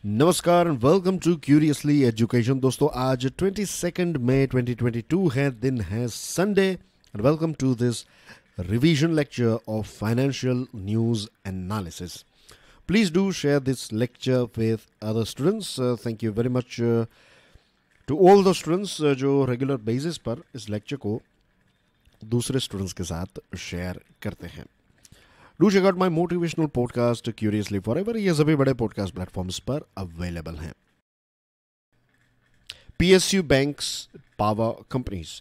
नमस्कार and welcome to curiously education. दोस्तों आज 22 मई 2022 है, दिन है Sunday and welcome to this revision lecture of financial news analysis. Please do share this lecture with other students. Thank you very much to all the students जो regular basis पर इस lecture को दूसरे स्टूडेंट्स के साथ share करते हैं। Do check out my motivational podcast curiously forever. ये सभी बड़े पॉडकास्ट प्लेटफॉर्म्स पर अवेलेबल हैं। पीएसयू बैंक्स, पावर कंपनीज,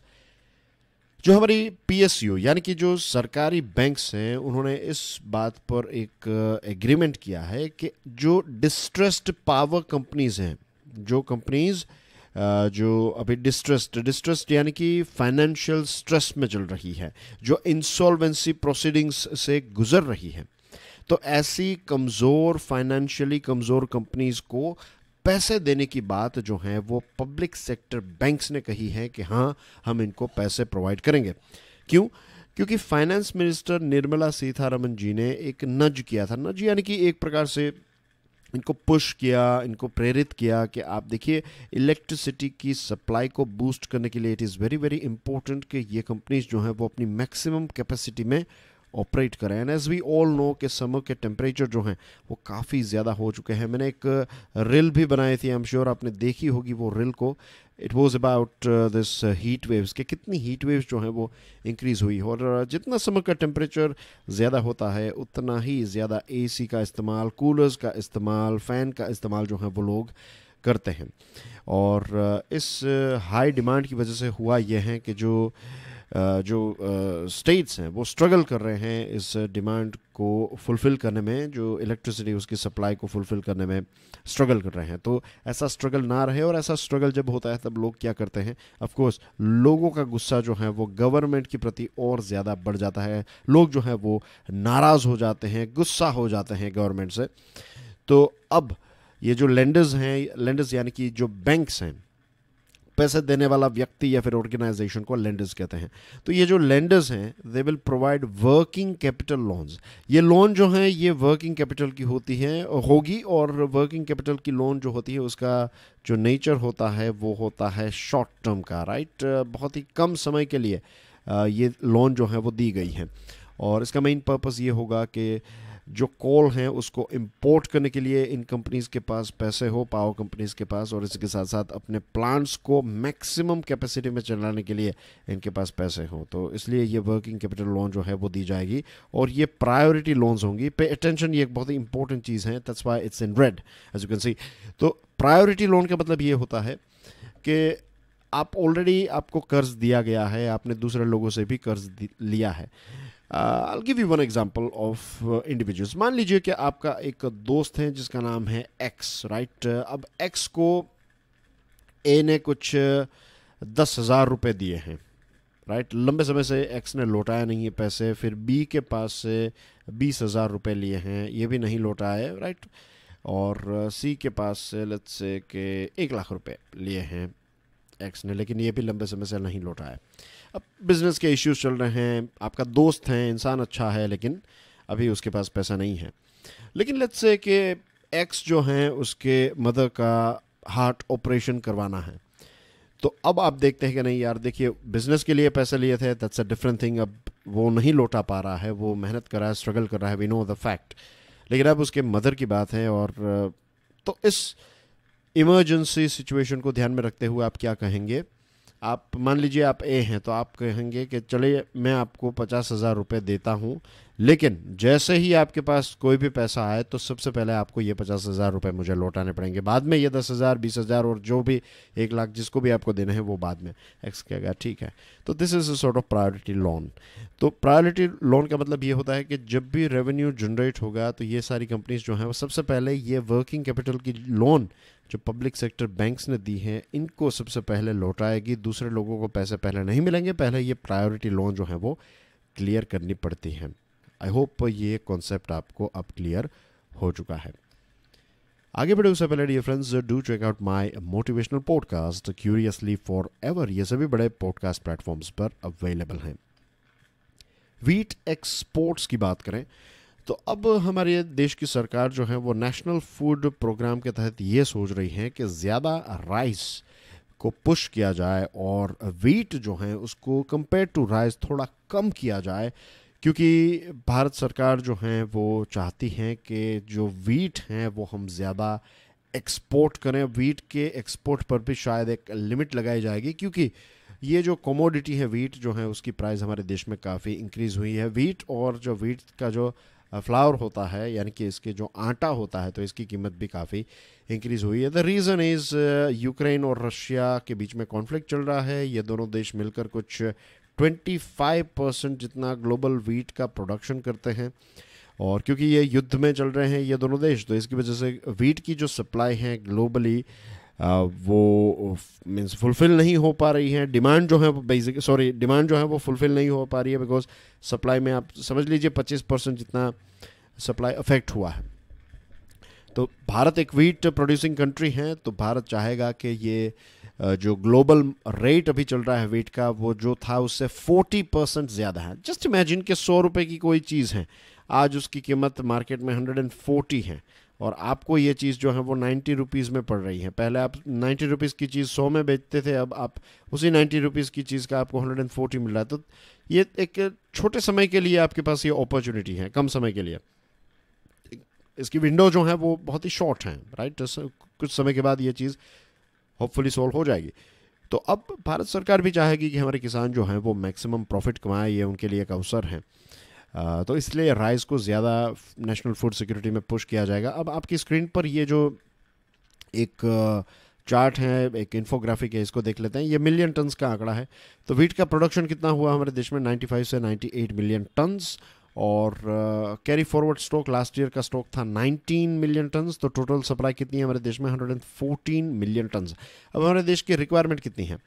जो हमारी पीएसयू यानी कि जो सरकारी बैंक्स हैं, उन्होंने इस बात पर एक एग्रीमेंट किया है कि जो डिस्ट्रेस्ड पावर कंपनीज हैं, जो कंपनीज जो अभी डिस्ट्रेस्ड यानी कि फाइनेंशियल स्ट्रेस में चल रही है, जो इंसॉल्वेंसी प्रोसीडिंग्स से गुजर रही है, तो ऐसी कमज़ोर फाइनेंशियली कमज़ोर कंपनीज को पैसे देने की बात जो है वो पब्लिक सेक्टर बैंक्स ने कही है कि हाँ, हम इनको पैसे प्रोवाइड करेंगे। क्यों? क्योंकि फाइनेंस मिनिस्टर निर्मला सीतारमण जी ने एक नज किया था। नज यानी कि एक प्रकार से इनको पुश किया, इनको प्रेरित किया कि आप देखिए, इलेक्ट्रिसिटी की सप्लाई को बूस्ट करने के लिए it is very very important कि ये कंपनीज जो हैं वो अपनी मैक्सिमम कैपेसिटी में ऑपरेट करें। And as we all know कि समर के टेम्परेचर जो हैं वो काफ़ी ज़्यादा हो चुके हैं। मैंने एक रील भी बनाई थी, आई एम श्योर आपने देखी होगी वो रील को। It was about this heat waves, कि कितनी हीट वेव्स जो हैं वो इंक्रीज़ हुई। और जितना समर का टेम्परेचर ज़्यादा होता है उतना ही ज़्यादा एसी का इस्तेमाल, कूलर्स का इस्तेमाल, फ़ैन का इस्तेमाल जो है वो लोग करते हैं। और इस हाई डिमांड की वजह से हुआ यह है कि जो स्टेट्स हैं वो स्ट्रगल कर रहे हैं इस डिमांड को फुलफ़िल करने में, जो इलेक्ट्रिसिटी उसकी सप्लाई को फुलफ़िल करने में स्ट्रगल कर रहे हैं। तो ऐसा स्ट्रगल ना रहे, और ऐसा स्ट्रगल जब होता है तब लोग क्या करते हैं, ऑफ कोर्स लोगों का गुस्सा जो है वो गवर्नमेंट के प्रति और ज़्यादा बढ़ जाता है। लोग जो है वो नाराज़ हो जाते हैं, गुस्सा हो जाते हैं गवर्नमेंट से। तो अब ये जो लेंडर्स हैं, लेंडर्स यानी कि जो बैंक्स हैं, पैसे देने वाला व्यक्ति या फिर ऑर्गेनाइजेशन को लेंडर्स कहते हैं। तो ये जो लेंडर्स हैं they will provide working capital loans. ये लोन जो हैं ये वर्किंग कैपिटल की होगी, और वर्किंग कैपिटल की लोन जो होती है उसका जो नेचर होता है वो होता है शॉर्ट टर्म का, राइट। बहुत ही कम समय के लिए ये लोन जो है वो दी गई है। और इसका मेन पर्पस ये होगा कि जो कोल हैं उसको इंपोर्ट करने के लिए इन कंपनीज़ के पास पैसे हो, पावर कंपनीज़ के पास, और इसके साथ साथ अपने प्लांट्स को मैक्सिमम कैपेसिटी में चलाने के लिए इनके पास पैसे हो। तो इसलिए ये वर्किंग कैपिटल लोन जो है वो दी जाएगी, और ये प्रायोरिटी लोन्स होंगी। पे अटेंशन, ये एक बहुत ही इंपॉर्टेंट चीज़ है, that's why it's in red as you can see. तो प्रायोरिटी लोन का मतलब ये होता है कि आप ऑलरेडी, आपको कर्ज दिया गया है, आपने दूसरे लोगों से भी कर्ज लिया है। I'll give you one example of individuals. मान लीजिए कि आपका एक दोस्त है जिसका नाम है एक्स, राइट। अब एक्स को ए ने कुछ 10,000 रुपये दिए हैं, राइट। लंबे समय से एक्स ने लौटाया नहीं है पैसे। फिर बी के पास से 20,000 रुपये लिए हैं, ये भी नहीं लौटाए, राइट। और सी के पास से लेट्स से कि 1,00,000 रुपये लिए हैं एक्स ने, लेकिन ये भी लंबे समय से नहीं लौटाया। अब बिजनेस के इश्यूज चल रहे हैं, आपका दोस्त है, इंसान अच्छा है, लेकिन अभी उसके पास पैसा नहीं है। लेकिन लेट्स से कि एक्स जो है उसके मदर का हार्ट ऑपरेशन करवाना है। तो अब आप देखते हैं कि नहीं यार, देखिए, बिजनेस के लिए पैसे लिए थे, दैट्स अ डिफरेंट थिंग। अब वो नहीं लौटा पा रहा है, वो मेहनत कर रहा है, स्ट्रगल कर रहा है, वी नो द फैक्ट। लेकिन अब उसके मदर की बात है, और तो इस इमरजेंसी सिचुएशन को ध्यान में रखते हुए आप क्या कहेंगे? आप मान लीजिए आप ए हैं, तो आप कहेंगे कि चलिए मैं आपको 50,000 रुपये देता हूँ, लेकिन जैसे ही आपके पास कोई भी पैसा आए तो सबसे पहले आपको ये 50,000 रुपये मुझे लौटाने पड़ेंगे। बाद में ये 10,000, 20,000 और जो भी 1,00,000 जिसको भी आपको देने हैं वो बाद में। एक्स कहेगा ठीक है। तो this is a sort of priority loan. तो प्रायोरिटी लोन का मतलब ये होता है कि जब भी रेवेन्यू जनरेट होगा तो ये सारी कंपनीज जो हैं वो सबसे पहले ये वर्किंग कैपिटल की लोन जो पब्लिक सेक्टर बैंक्स ने दी हैं इनको सबसे पहले लौटाएगी। दूसरे लोगों को पैसे पहले नहीं मिलेंगे, पहले ये प्रायोरिटी लोन जो है वो क्लियर करनी पड़ती है। आई होप ये कॉन्सेप्ट आपको अब क्लियर हो चुका है। आगे बढ़े उससे पहले dear friends, do check out my motivational podcast curiously for ever. ये सभी बड़े पॉडकास्ट प्लेटफॉर्म्स पर अवेलेबल हैं। वीट एक्सपोर्ट्स की बात करें तो अब हमारे देश की सरकार जो है वो नेशनल फूड प्रोग्राम के तहत ये सोच रही है कि ज़्यादा राइस को पुश किया जाए और वीट जो है उसको कंपेयर टू राइस थोड़ा कम किया जाए, क्योंकि भारत सरकार जो है वो चाहती है कि जो वीट हैं वो हम ज़्यादा एक्सपोर्ट करें। वीट के एक्सपोर्ट पर भी शायद एक लिमिट लगाई जाएगी, क्योंकि ये जो कमोडिटी है वीट जो है उसकी प्राइस हमारे देश में काफ़ी इंक्रीज़ हुई है। वीट और जो वीट का जो फ्लावर होता है यानी कि इसके जो आटा होता है तो इसकी कीमत भी काफ़ी इंक्रीज़ हुई है। द रीज़न इज़ यूक्रेन और रशिया के बीच में कॉन्फ्लिक्ट चल रहा है। ये दोनों देश मिलकर कुछ 25% जितना ग्लोबल वीट का प्रोडक्शन करते हैं, और क्योंकि ये युद्ध में चल रहे हैं ये दोनों देश, तो इसकी वजह से वीट की जो सप्लाई है ग्लोबली वो मीन्स फुलफ़िल नहीं हो पा रही है। डिमांड जो है वो डिमांड जो है वो फुलफ़िल नहीं हो पा रही है, बिकॉज सप्लाई में आप समझ लीजिए 25% जितना सप्लाई अफेक्ट हुआ है। तो भारत एक वीट प्रोड्यूसिंग कंट्री है, तो भारत चाहेगा कि ये जो ग्लोबल रेट अभी चल रहा है वीट का वो जो था उससे 40% ज़्यादा है। जस्ट इमेजिन कि 100 रुपये की कोई चीज़ है, आज उसकी कीमत मार्केट में 140 है और आपको ये चीज़ जो है वो 90 रुपीज़ में पड़ रही है। पहले आप 90 रुपीज़ की चीज़ 100 में बेचते थे, अब आप उसी 90 रुपीज़ की चीज़ का आपको 140 मिल रहा है। तो ये एक छोटे समय के लिए आपके पास ये अपॉर्चुनिटी है, कम समय के लिए। इसकी विंडो जो है वो बहुत ही शॉर्ट है, राइट। कुछ समय के बाद ये चीज़ होपफुली सोल्व हो जाएगी। तो अब भारत सरकार भी चाहेगी कि हमारे किसान जो हैं वो मैक्सिमम प्रॉफिट कमाएं, ये उनके लिए एक अवसर है। तो इसलिए राइस को ज़्यादा नेशनल फूड सिक्योरिटी में पुश किया जाएगा। अब आपकी स्क्रीन पर ये जो एक चार्ट है, एक इन्फोग्राफिक है, इसको देख लेते हैं। ये मिलियन टन्स का आंकड़ा है। तो वीट का प्रोडक्शन कितना हुआ हमारे देश में? 95 से 98 मिलियन टन्स, और carry forward stock last year का स्टॉक था 19 मिलियन टन्स। तो टोटल सप्लाई कितनी है हमारे देश में? 114 मिलियन टन्स। अब हमारे देश की रिक्वायरमेंट कितनी है?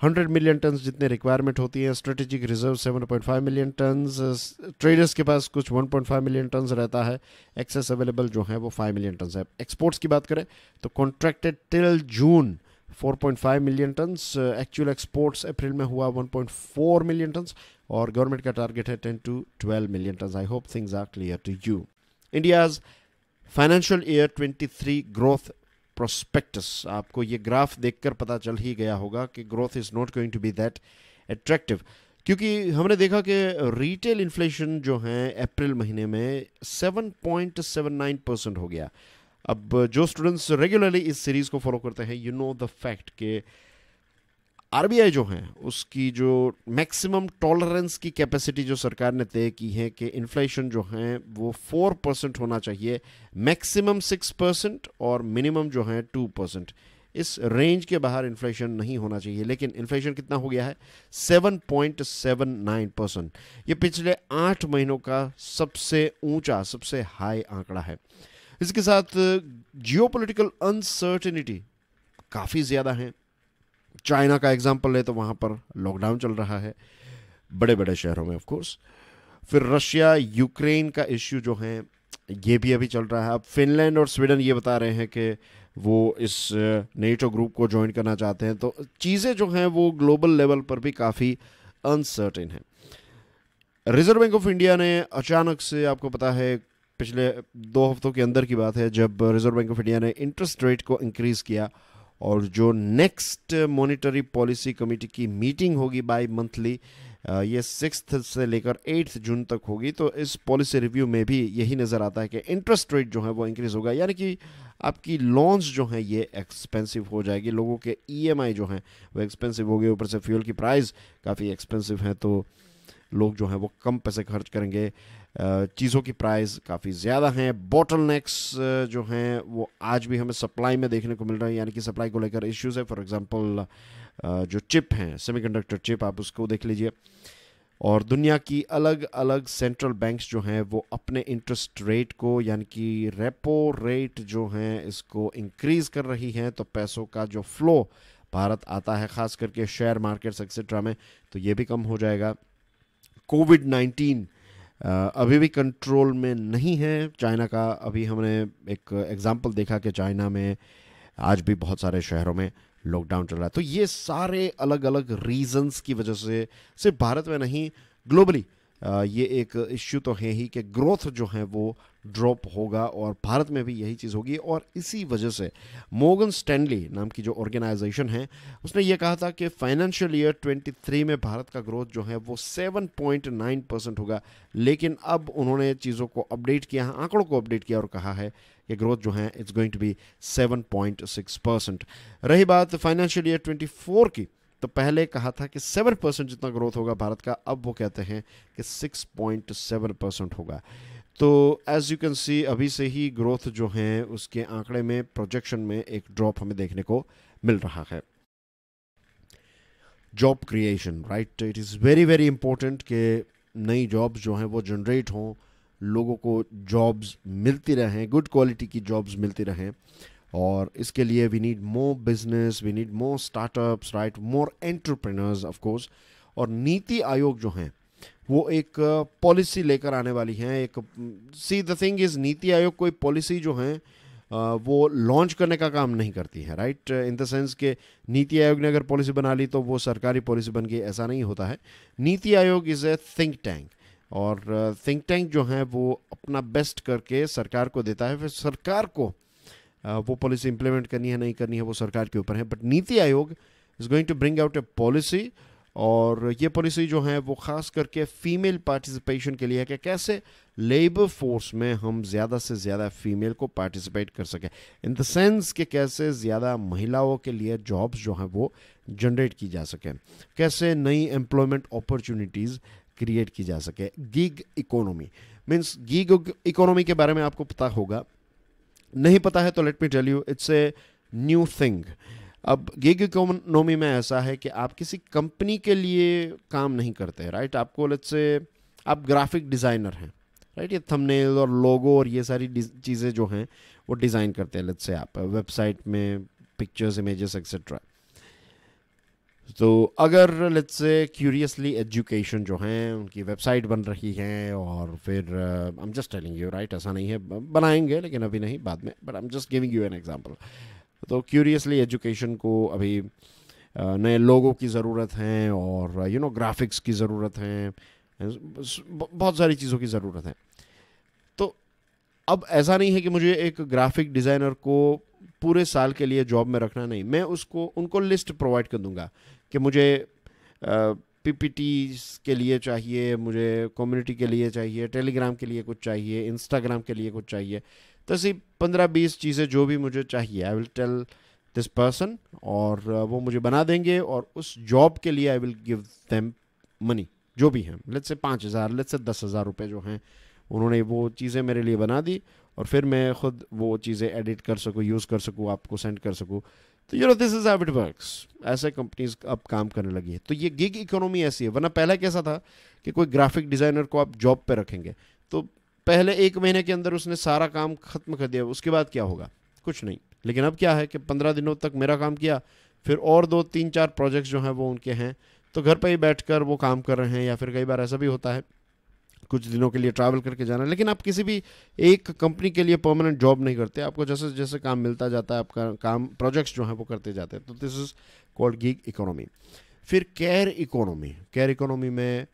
100 मिलियन टन्स जितने रिक्वायरमेंट होती है। Strategic reserve 7.5 million turns, traders के पास कुछ 1.5 मिलियन टन्स रहता है। एक्सेस अवेलेबल जो है वो 5 मिलियन टन्स है। एक्सपोर्ट्स की बात करें तो contracted till June 4.5 million tons, actual exports April में हुआ 1.4 मिलियन टन्स, और गवर्नमेंट का टारगेट है 10 to 12 million tons. I hope things are clear to you. India's financial year 23 growth prospects, आपको ये ग्राफ देखकर पता चल ही गया होगा कि growth is not going to be that attractive, क्योंकि हमने देखा कि रिटेल इन्फ्लेशन जो है अप्रैल महीने में 7.79% हो गया। अब जो स्टूडेंट्स रेगुलरली इस सीरीज़ को फॉलो करते हैं, यू नो द फैक्ट कि आरबीआई जो है उसकी जो मैक्सिमम टॉलरेंस की कैपेसिटी जो सरकार ने तय की है कि इन्फ्लेशन जो है वो 4% होना चाहिए, मैक्सिमम 6% और मिनिमम जो है 2%। इस रेंज के बाहर इन्फ्लेशन नहीं होना चाहिए, लेकिन इन्फ्लेशन कितना हो गया है? 7.79%। ये पिछले 8 महीनों का सबसे ऊंचा, सबसे हाई आंकड़ा है। इसके साथ जियोपॉलिटिकल अनसर्टेनिटी काफ़ी ज़्यादा है। चाइना का एग्जांपल ले तो वहाँ पर लॉकडाउन चल रहा है बड़े बड़े शहरों में, ऑफ कोर्स। फिर रशिया यूक्रेन का इश्यू जो है ये भी अभी चल रहा है। अब फिनलैंड और स्वीडन ये बता रहे हैं कि वो इस नेटो ग्रुप को ज्वाइन करना चाहते हैं। तो चीज़ें जो हैं वो ग्लोबल लेवल पर भी काफ़ी अनसर्टेन है। रिजर्व बैंक ऑफ इंडिया ने अचानक से, आपको पता है पिछले 2 हफ्तों के अंदर की बात है, जब रिजर्व बैंक ऑफ इंडिया ने इंटरेस्ट रेट को इंक्रीज़ किया, और जो नेक्स्ट मॉनिटरी पॉलिसी कमेटी की मीटिंग होगी बाई मंथली, ये 6 से लेकर 8 जून तक होगी। तो इस पॉलिसी रिव्यू में भी यही नज़र आता है कि इंटरेस्ट रेट जो है वो इंक्रीज़ होगा, यानी कि आपकी लोन्स जो हैं ये एक्सपेंसिव हो जाएगी, लोगों के ईएमआई जो हैं वो एक्सपेंसिव हो गए, ऊपर से फ्यूल की प्राइस काफ़ी एक्सपेंसिव है, तो लोग जो हैं वो कम पैसे खर्च करेंगे। चीज़ों की प्राइस काफ़ी ज़्यादा हैं। बॉटलनेक्स जो हैं वो आज भी हमें सप्लाई में देखने को मिल रहा है, यानी कि सप्लाई को लेकर इश्यूज़ है। फॉर एग्जांपल जो चिप हैं, सेमीकंडक्टर चिप, आप उसको देख लीजिए। और दुनिया की अलग अलग सेंट्रल बैंक्स जो हैं वो अपने इंटरेस्ट रेट को, यानी कि रेपो रेट जो हैं इसको इंक्रीज़ कर रही हैं। तो पैसों का जो फ्लो भारत आता है, ख़ास करके शेयर मार्केट्स एक्सेट्रा में, तो ये भी कम हो जाएगा। कोविड-19 अभी भी कंट्रोल में नहीं है चाइना का। अभी हमने एक एग्जांपल देखा कि चाइना में आज भी बहुत सारे शहरों में लॉकडाउन चल रहा है। तो ये सारे अलग अलग रीजंस की वजह से सिर्फ भारत में नहीं, ग्लोबली ये एक इश्यू तो है ही कि ग्रोथ जो है वो ड्रॉप होगा और भारत में भी यही चीज़ होगी। और इसी वजह से मॉर्गन स्टैनली नाम की जो ऑर्गेनाइजेशन है उसने ये कहा था कि फाइनेंशियल ईयर 23 में भारत का ग्रोथ जो है वो 7.9% होगा, लेकिन अब उन्होंने चीज़ों को अपडेट किया, आंकड़ों को अपडेट किया और कहा है कि ग्रोथ जो है इट्स गोइंग टू बी 7.6%। रही बात फाइनेंशियल ईयर 24 की, तो पहले कहा था कि 7% जितना ग्रोथ होगा भारत का, अब वो कहते हैं कि 6.7% होगा। तो एज यू कैन सी अभी से ही ग्रोथ जो है उसके आंकड़े में, प्रोजेक्शन में एक ड्रॉप हमें देखने को मिल रहा है। Job creation, right, it is very very important कि नई जॉब्स जो हैं वो जनरेट हों, लोगों को जॉब्स मिलती रहें, गुड क्वालिटी की जॉब्स मिलती रहें। और इसके लिए we need more business, we need more startups, right, more entrepreneurs of course. और नीति आयोग जो हैं वो एक पॉलिसी लेकर आने वाली हैं। एक see the thing is, NITI Aayog कोई पॉलिसी जो है वो लॉन्च करने का काम नहीं करती है, राइट, इन द सेंस कि नीति आयोग ने अगर पॉलिसी बना ली तो वो सरकारी पॉलिसी बन गई, ऐसा नहीं होता है। नीति Aayog is a think tank, और थिंक टैंक जो है वो अपना बेस्ट करके सरकार को देता है, फिर सरकार को वो पॉलिसी इंप्लीमेंट करनी है नहीं करनी है वो सरकार के ऊपर है। But Niti Aayog is going to bring out a policy, और ये पॉलिसी जो है वो ख़ास करके फीमेल पार्टिसिपेशन के लिए है कि कैसे लेबर फोर्स में हम ज़्यादा से ज़्यादा फीमेल को पार्टिसिपेट कर सकें, इन द सेंस कि कैसे ज़्यादा महिलाओं के लिए जॉब्स जो हैं वो जनरेट की जा सकें, कैसे नई एम्प्लॉयमेंट अपॉर्चुनिटीज़ क्रिएट की जा सके। Gig economy means, gig economy के बारे में आपको पता होगा, नहीं पता है तो let me tell you, it's a new thing. अब गिग इकोनॉमी में ऐसा है कि आप किसी कंपनी के लिए काम नहीं करते, राइट। आपको लेट्स से आप ग्राफिक डिज़ाइनर हैं, राइट, ये थंबनेल और लोगो और ये सारी चीज़ें जो हैं वो डिज़ाइन करते हैं, लेट्स से आप वेबसाइट में पिक्चर्स, इमेजेस एक्सेट्रा। तो अगर लेट्स से क्यूरियसली एजुकेशन जो हैं उनकी वेबसाइट बन रही है, और फिर I am just telling you, right, ऐसा नहीं है बनाएंगे लेकिन अभी नहीं, बाद में, but I am just giving you an example. तो क्यूरियसली एजुकेशन को अभी नए लोगों की ज़रूरत है, और यू नो ग्राफिक्स की ज़रूरत है, बहुत सारी चीज़ों की ज़रूरत है। तो अब ऐसा नहीं है कि मुझे एक ग्राफिक डिज़ाइनर को पूरे साल के लिए जॉब में रखना, नहीं, मैं उनको लिस्ट प्रोवाइड कर दूंगा कि मुझे पीपीटी के लिए चाहिए, मुझे कम्युनिटी के लिए चाहिए, टेलीग्राम के लिए कुछ चाहिए, इंस्टाग्राम के लिए कुछ चाहिए, तो ऐसी 15-20 चीज़ें जो भी मुझे चाहिए, I will tell this person, और वो मुझे बना देंगे, और उस जॉब के लिए I will give them money, जो भी हैं, लेट्स से 5,000, लेट्स से 10,000 रुपये जो हैं, उन्होंने वो चीज़ें मेरे लिए बना दी, और फिर मैं खुद वो चीज़ें एडिट कर सकूँ, यूज़ कर सकूँ, आपको सेंड कर सकूँ। तो you know this is how it works. ऐसे कंपनीज अब काम करने लगी है। तो ये गिग इकोनॉमी ऐसी है, वरना पहले कैसा था कि कोई ग्राफिक डिज़ाइनर को आप जॉब पे रखेंगे तो पहले 1 महीने के अंदर उसने सारा काम ख़त्म कर दिया, उसके बाद क्या होगा, कुछ नहीं। लेकिन अब क्या है कि 15 दिनों तक मेरा काम किया, फिर और 2-3-4 प्रोजेक्ट्स जो हैं वो उनके हैं, तो घर पर ही बैठकर वो काम कर रहे हैं, या फिर कई बार ऐसा भी होता है कुछ दिनों के लिए ट्रैवल करके जाना। लेकिन आप किसी भी एक कंपनी के लिए परमानेंट जॉब नहीं करते, आपको जैसे जैसे काम मिलता जाता है, आपका काम, प्रोजेक्ट्स जो हैं वो करते जाते हैं। तो this is called gig economy. फिर केयर इकोनॉमी। केयर इकोनॉमी में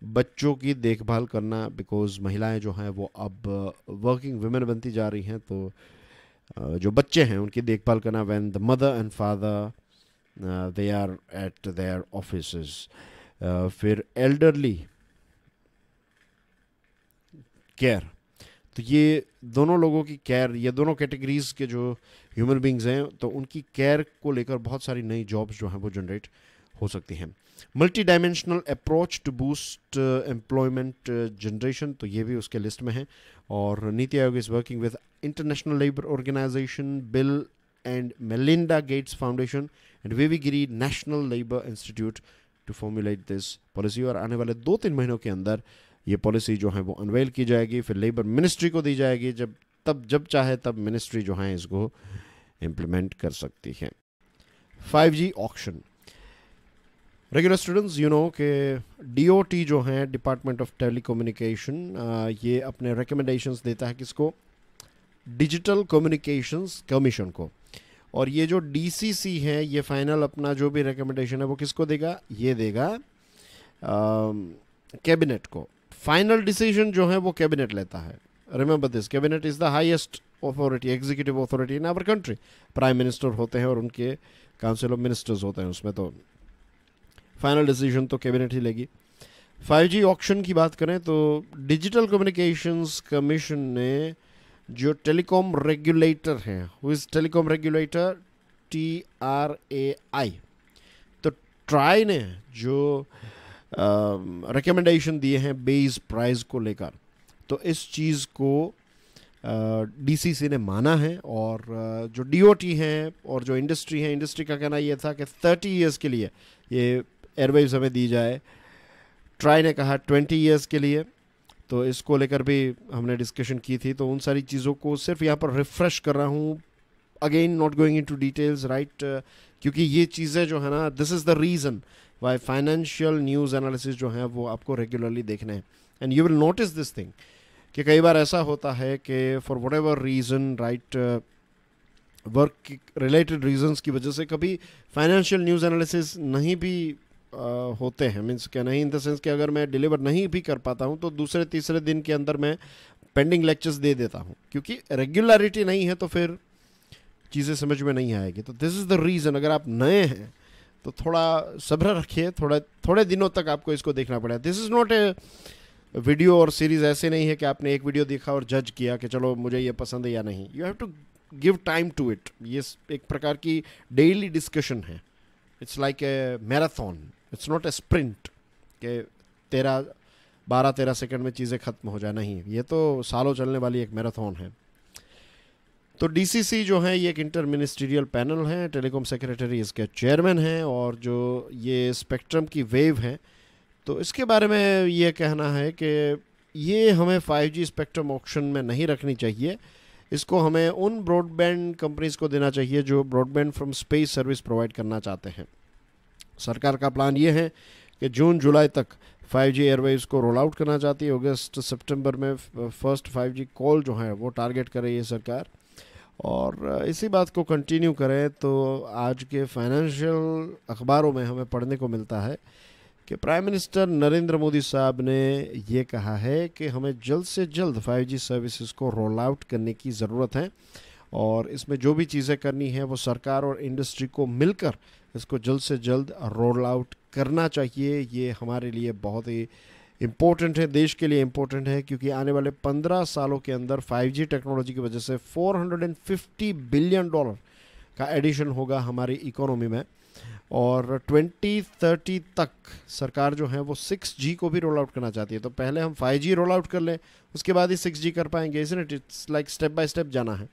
बच्चों की देखभाल करना, बिकॉज महिलाएं जो हैं वो अब वर्किंग वुमेन बनती जा रही हैं, तो जो बच्चे हैं उनकी देखभाल करना, when the mother and father they are at their offices. फिर एल्डरली केयर, तो ये दोनों लोगों की केयर, ये दोनों कैटेगरीज के जो ह्यूमन बींग्स हैं, तो उनकी केयर को लेकर बहुत सारी नई जॉब्स जो हैं वो जनरेट हो सकती हैं। Multi dimensional approach to boost employment generation, तो ये भी उसके लिस्ट में है। और Niti Aayog is working with International Labour Organization, Bill and Melinda Gates Foundation and V V Giri National Labour Institute to formulate this policy. और आने वाले 2-3 महीनों के अंदर ये पॉलिसी जो है वो अनवेल की जाएगी, फिर लेबर मिनिस्ट्री को दी जाएगी, जब चाहे तब मिनिस्ट्री जो है इसको इम्प्लीमेंट कर सकती है। 5G auction. Regular students, you know कि DOT जो है, डिपार्टमेंट ऑफ टेलीकम्युनिकेशन, ये अपने रिकमेंडेशंस देता है किसको, डिजिटल कम्युनिकेशंस कमीशन को। और ये जो DCC है, ये फाइनल अपना जो भी रिकमेंडेशन है वो किसको देगा, ये देगा कैबिनेट को, फाइनल डिसीजन जो है वो कैबिनेट लेता है। Remember this, cabinet is the highest authority, executive authority in our country. Prime minister होते हैं और उनके काउंसिल ऑफ मिनिस्टर्स होते हैं, उसमें तो फाइनल डिसीजन तो कैबिनेट ही लेगी। 5G ऑक्शन की बात करें तो डिजिटल कम्युनिकेशंस कमीशन ने जो टेलीकॉम रेगुलेटर हैं, who is telecom regulator, TRAI, तो ट्राई ने जो रिकमेंडेशन दिए हैं बेस प्राइस को लेकर, तो इस चीज़ को DCC ने माना है। और जो DOT हैं और जो इंडस्ट्री है, इंडस्ट्री का कहना ये था कि 30 इयर्स के लिए ये एयरवेव्स हमें दी जाए। ट्राई ने कहा 20 इयर्स के लिए। तो इसको लेकर भी हमने डिस्कशन की थी, तो उन सारी चीज़ों को सिर्फ यहाँ पर रिफ़्रेश कर रहा हूँ, again not going into details, right, क्योंकि ये चीज़ें जो है ना, this is the reason why financial news analysis जो है वो आपको रेगुलरली देखने हैं। And you will notice this thing कि कई बार ऐसा होता है कि for what ever reason, right, work related reasons की वजह से कभी फाइनेंशियल न्यूज़ एनालिसिस नहीं भी होते हैं, मीन्स क्या, नहीं इन द सेंस कि अगर मैं डिलीवर नहीं भी कर पाता हूँ तो दूसरे तीसरे दिन के अंदर मैं पेंडिंग लेक्चर्स दे देता हूँ, क्योंकि रेगुलरिटी नहीं है तो फिर चीज़ें समझ में नहीं आएगी। तो दिस इज़ द रीज़न, अगर आप नए हैं तो थोड़ा सब्र रखिए, थोड़े दिनों तक आपको इसको देखना पड़ेगा। This is not a video और सीरीज़ ऐसे नहीं है कि आपने एक वीडियो देखा और जज किया कि चलो मुझे ये पसंद है या नहीं। You have to give time to it. ये एक प्रकार की डेली डिस्कशन है। It's like a marathon, it's not a sprint कि 12-13 सेकंड में चीज़ें ख़त्म हो जाए, नहीं, ये तो सालों चलने वाली एक मैराथन है। तो DCC जो है ये एक इंटर मिनिस्ट्रियल पैनल है, टेलीकॉम सेक्रेटरी इसके चेयरमैन हैं, और जो ये स्पेक्ट्रम की वेव है तो इसके बारे में ये कहना है कि ये हमें 5G स्पेक्ट्रम ऑक्शन में नहीं रखनी चाहिए। इसको हमें उन ब्रॉडबैंड कंपनीज को देना चाहिए जो broadband from space service provide करना चाहते हैं। सरकार का प्लान ये है कि जून जुलाई तक 5G एयरवेव्स को रोल आउट करना चाहती है। अगस्त सितंबर में फर्स्ट 5G कॉल जो है वो टारगेट कर रही है सरकार। और इसी बात को कंटिन्यू करें तो आज के फाइनेंशियल अखबारों में हमें पढ़ने को मिलता है कि प्राइम मिनिस्टर नरेंद्र मोदी साहब ने ये कहा है कि हमें जल्द से जल्द 5G सर्विसेज को रोल आउट करने की ज़रूरत है, और इसमें जो भी चीज़ें करनी है वो सरकार और इंडस्ट्री को मिलकर इसको जल्द से जल्द रोल आउट करना चाहिए। ये हमारे लिए बहुत ही इम्पोर्टेंट है, देश के लिए इम्पोर्टेंट है, क्योंकि आने वाले 15 सालों के अंदर 5G टेक्नोलॉजी की वजह से $450 बिलियन का एडिशन होगा हमारी इकोनॉमी में। और 2030 तक सरकार जो है वो 6G को भी रोल आउट करना चाहती है। तो पहले हम 5G रोल आउट कर लें, उसके बाद ही 6G कर पाएंगे, इसलिए it's like step by step जाना है।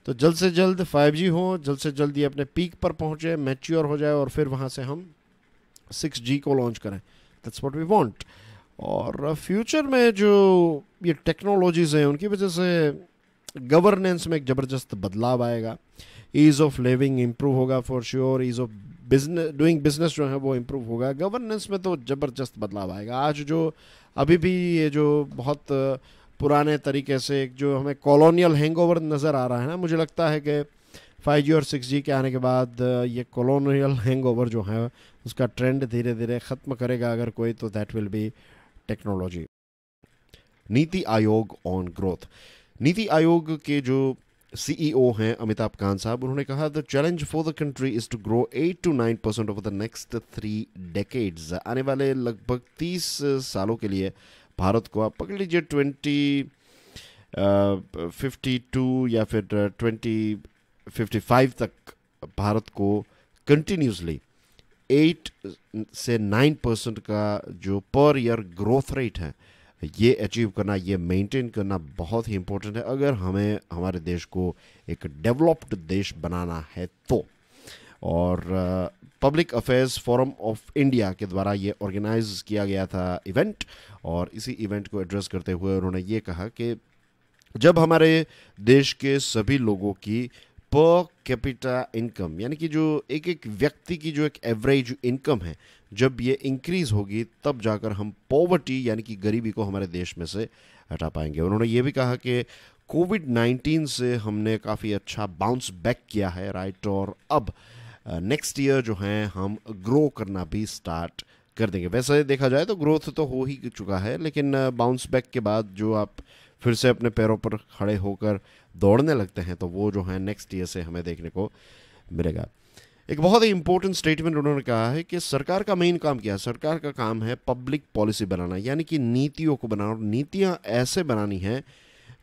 तो जल्द से जल्द 5G हो, जल्द से जल्द ये अपने पीक पर पहुँचे, मैच्योर हो जाए, और फिर वहाँ से हम 6G को लॉन्च करें। That's what we want. और फ्यूचर में जो ये टेक्नोलॉजीज़ हैं उनकी वजह से गवर्नेंस में एक ज़बरदस्त बदलाव आएगा। ईज़ ऑफ लिविंग इम्प्रूव होगा for sure, ease of business, doing business जो है वो इम्प्रूव होगा। गवर्नेंस में तो ज़बरदस्त बदलाव आएगा। आज जो अभी भी ये जो बहुत पुराने तरीके से एक जो हमें कॉलोनियल हैंगओवर नज़र आ रहा है ना, मुझे लगता है कि 5G और 6G के आने के बाद ये कॉलोनियल हैंगओवर जो है उसका ट्रेंड धीरे धीरे ख़त्म करेगा अगर कोई, तो that will be technology. NITI Aayog on growth. NITI Aayog के जो CEO हैं अमिताभ कांत साहब, उन्होंने कहा the challenge for the country is to grow 8 to 9% over the next 3 decades। आने वाले लगभग 30 सालों के लिए भारत को, आप पकड़ लीजिए 2052 या फिर 2055 तक, भारत को कंटिन्यूसली 8 से 9% का जो पर ईयर ग्रोथ रेट है ये अचीव करना, ये मेंटेन करना बहुत ही इम्पोर्टेंट है अगर हमें हमारे देश को एक डेवलप्ड देश बनाना है तो। और public affairs forum of India के द्वारा ये ऑर्गेनाइज किया गया था इवेंट, और इसी इवेंट को एड्रेस करते हुए उन्होंने ये कहा कि जब हमारे देश के सभी लोगों की पर कैपिटा इनकम, यानी कि जो एक एक व्यक्ति की जो एक एवरेज इनकम है, जब ये इंक्रीज़ होगी तब जाकर हम पॉवर्टी यानी कि गरीबी को हमारे देश में से हटा पाएंगे। उन्होंने ये भी कहा कि कोविड-19 से हमने काफ़ी अच्छा बाउंस बैक किया है, राइट, और अब नेक्स्ट ईयर जो है हम ग्रो करना भी स्टार्ट कर देंगे। वैसे देखा जाए तो ग्रोथ तो हो ही चुका है, लेकिन बाउंस बैक के बाद जो आप फिर से अपने पैरों पर खड़े होकर दौड़ने लगते हैं, तो वो जो है नेक्स्ट ईयर से हमें देखने को मिलेगा। एक बहुत ही इंपॉर्टेंट स्टेटमेंट उन्होंने कहा है कि सरकार का मेन काम क्या है। सरकार का काम है पब्लिक पॉलिसी बनाना, यानी कि नीतियों को बनाना, और नीतियाँ ऐसे बनानी हैं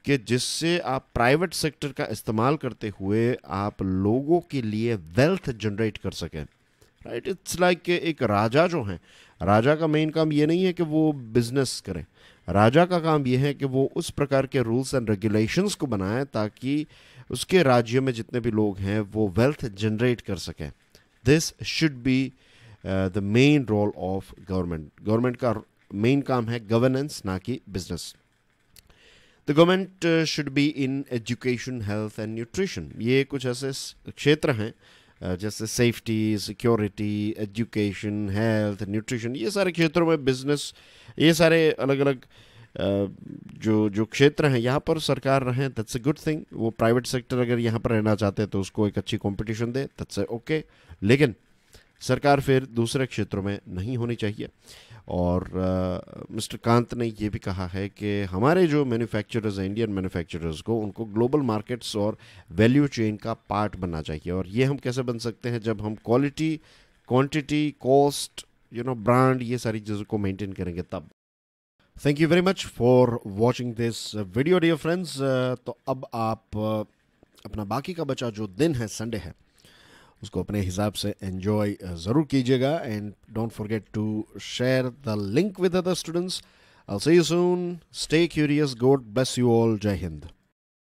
कि जिससे आप प्राइवेट सेक्टर का इस्तेमाल करते हुए आप लोगों के लिए वेल्थ जनरेट कर सकें। राइट, इट्स लाइक एक राजा जो है, राजा का मेन काम ये नहीं है कि वो बिजनेस करे। राजा का काम ये है कि वो उस प्रकार के रूल्स एंड रेगुलेशंस को बनाए ताकि उसके राज्य में जितने भी लोग हैं वो वेल्थ जनरेट कर सकें। This should be the main role of government. Government का मेन काम है गवर्नेंस, ना कि business. The government should be in education, health and nutrition. ये कुछ ऐसे क्षेत्र हैं जैसे safety, security, education, health, nutrition, ये सारे क्षेत्रों में बिजनेस, ये सारे अलग अलग जो जो क्षेत्र हैं यहाँ पर सरकार रहें, दैट्स अ गुड थिंग। वो प्राइवेट सेक्टर अगर यहाँ पर रहना चाहते हैं तो उसको एक अच्छी कंपटीशन दे, दैट्स ओके, लेकिन सरकार फिर दूसरे क्षेत्रों में नहीं होनी चाहिए। और मिस्टर कांत ने ये भी कहा है कि हमारे जो मैन्युफैक्चरर्स हैं, इंडियन मैन्युफैक्चरर्स को, उनको ग्लोबल मार्केट्स और वैल्यू चेन का पार्ट बनना चाहिए। और ये हम कैसे बन सकते हैं? जब हम क्वालिटी, क्वांटिटी, कॉस्ट, ब्रांड, ये सारी चीज़ों को मेंटेन करेंगे तब। Thank you very much for watching this video dear friends. तो अब आप अपना बाकी का बचा जो दिन है, संडे है, उसको अपने हिसाब से एंजॉय ज़रूर कीजिएगा। And don't forget to share the link with other students. I will see you soon. Stay curious. God bless you all. Jai Hind.